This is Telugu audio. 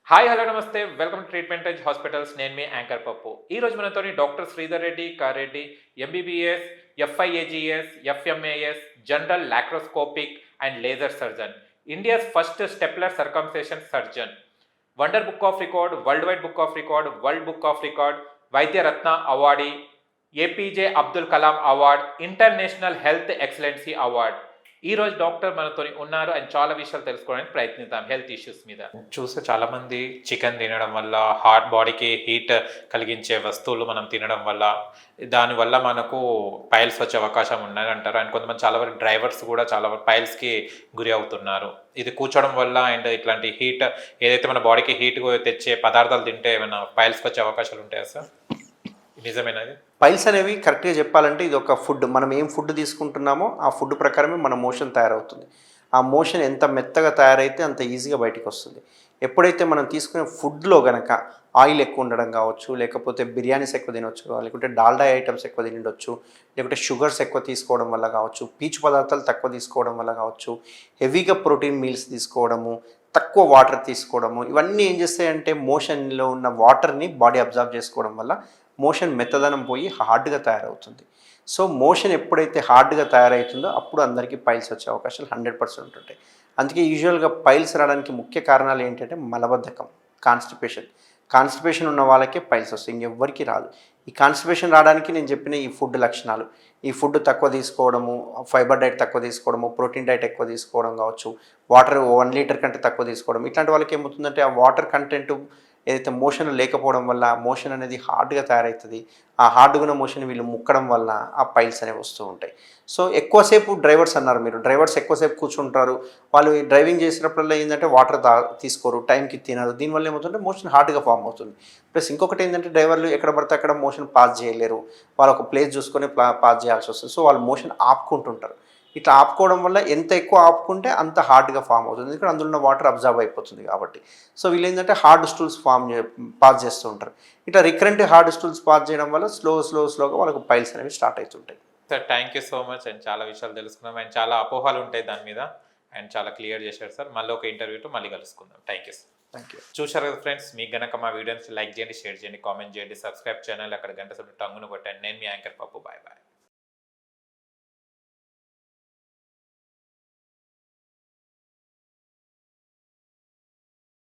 హాయ్ హలో నమస్తే welcome to treatment edge hospitals. నేను మీ యాంకర్ పప్పు. ఈ రోజు మనతోని doctor Sridhar Reddy Kareddy, MBBS, FIAGS, FMAS, general laparoscopic and laser surgeon, India's first stapler circumcision surgeon, wonder book of record, world wide book of record, world book of record, Vaidyaratna awardee, APJ Abdul Kalam award, international health excellency award. ఈ రోజు డాక్టర్ మనతో ఉన్నారు అండ్ చాలా విషయాలు తెలుసుకోవడానికి ప్రయత్నిద్దాం హెల్త్ ఇష్యూస్ మీద. చూస్తే చాలామంది చికెన్ తినడం వల్ల, హార్ట్ బాడీకి హీట్ కలిగించే వస్తువులు మనం తినడం వల్ల, దానివల్ల మనకు పైల్స్ వచ్చే అవకాశం ఉన్నది అంటారు. అండ్ కొంతమంది చాలా వరకు డ్రైవర్స్ కూడా చాలా వరకు పైల్స్కి గురి అవుతున్నారు. ఇది కూర్చోవడం వల్ల అండ్ ఇట్లాంటి హీట్ ఏదైతే మన బాడీకి హీట్ తెచ్చే పదార్థాలు తింటే ఏమైనా పైల్స్కి వచ్చే అవకాశాలు ఉంటాయా సార్? నిజమేనా? పైల్స్ అనేవి కరెక్ట్గా చెప్పాలంటే ఇది ఒక ఫుడ్. మనం ఏం ఫుడ్ తీసుకుంటున్నామో ఆ ఫుడ్ ప్రకారమే మన మోషన్ తయారవుతుంది. ఆ మోషన్ ఎంత మెత్తగా తయారైతే అంత ఈజీగా బయటికి వస్తుంది. ఎప్పుడైతే మనం తీసుకునే ఫుడ్లో గనక ఆయిల్ ఎక్కువ ఉండడం కావచ్చు, లేకపోతే బిర్యానీస్ ఎక్కువ తినొచ్చు, లేకుంటే డాల్డా ఐటమ్స్ ఎక్కువ తినొచ్చు, లేకుంటే షుగర్స్ ఎక్కువ తీసుకోవడం వల్ల కావచ్చు, పీచు పదార్థాలు తక్కువ తీసుకోవడం వల్ల కావచ్చు, హెవీగా ప్రోటీన్ మీల్స్ తీసుకోవడము, తక్కువ వాటర్ తీసుకోవడము, ఇవన్నీ ఏం చేస్తాయంటే మోషన్లో ఉన్న వాటర్ని బాడీ అబ్జర్వ్ చేసుకోవడం వల్ల మోషన్ మెత్తదనం పోయి హార్డ్గా తయారవుతుంది. సో మోషన్ ఎప్పుడైతే హార్డ్గా తయారవుతుందో అప్పుడు అందరికీ పైల్స్ వచ్చే అవకాశాలు 100% ఉంటాయి. అందుకే యూజువల్గా పైల్స్ రావడానికి ముఖ్య కారణాలు ఏంటంటే మలబద్ధకం, కాన్స్టిపేషన్ ఉన్న వాళ్ళకే పైల్స్ వస్తాయి, ఇంకెవ్వరికి రాదు. ఈ కాన్స్టిపేషన్ రావడానికి నేను చెప్పిన ఈ ఫుడ్ లక్షణాలు, ఈ ఫుడ్ తక్కువ తీసుకోవడము, ఫైబర్ డైట్ తక్కువ తీసుకోవడము, ప్రోటీన్ డైట్ ఎక్కువ తీసుకోవడం కావచ్చు, వాటర్ 1 లీటర్ కంటే తక్కువ తీసుకోవడం, ఇట్లాంటి వాళ్ళకి ఏమవుతుందంటే ఆ వాటర్ కంటెంట్ ఏదైతే మోషన్ లేకపోవడం వల్ల మోషన్ అనేది హార్డ్గా తయారవుతుంది. ఆ హార్డ్గా ఉన్న మోషన్ వీళ్ళు ముక్కడం వల్ల ఆ పైల్స్ అనేవి వస్తూ ఉంటాయి. సో ఎక్కువసేపు డ్రైవర్స్ అన్నారు మీరు, డ్రైవర్స్ ఎక్కువసేపు కూర్చుంటారు, వాళ్ళు డ్రైవింగ్ చేసినప్పుడల్లా ఏంటంటే వాటర్ తీసుకోరు, టైంకి తినరు, దీనివల్ల ఏమవుతుందంటే మోషన్ హార్డ్గా ఫామ్ అవుతుంది. ప్లస్ ఇంకొకటి ఏంటంటే డ్రైవర్లు ఎక్కడ పడితే అక్కడ మోషన్ పాస్ చేయలేరు, వాళ్ళు ఒక ప్లేస్ చూసుకొని పాస్ చేయాల్సి వస్తుంది. సో వాళ్ళు మోషన్ ఆపుకుంటుంటారు. ఇట్లా ఆపుకోవడం వల్ల ఎంత ఎక్కువ ఆపుకుంటే అంత హార్డ్గా ఫామ్ అవుతుంది, ఎందుకంటే అందులో ఉన్న వాటర్ అబ్జర్వ్ అయిపోతుంది కాబట్టి. సో వీళ్ళు ఏంటంటే హార్డ్ స్టూల్స్ పాస్ చేస్తూ ఉంటారు. ఇట్లా రికరెంట్ హార్డ్ స్టూల్స్ పాస్ చేయడం వల్ల స్లోగా వాళ్ళకు పైల్స్ అనేవి స్టార్ట్ అవుతుంటాయి. Sir thank you so much and చాలా విషయాలు తెలుసుకున్నాం అండ్ చాలా అపోహాలు ఉంటాయి దాని మీద అండ్ చాలా క్లియర్ చేశారు సార్. మళ్ళీ ఒక ఇంటర్వ్యూతో మళ్ళీ కలుసుకుందాం. Thank you sir. Thank you. చూశారు కదా ఫ్రెండ్స్, మీకు గనక మా వీడియోస్ లైక్ చేయండి, షేర్ చేయండి, కామెంట్ చేయండి, సబ్స్క్రైబ్ ఛానల్ అక్కడ గంట సభ్యులు టంగును కొట్టండి. నేను మీ యాంకర్ పప్పు. Bye bye.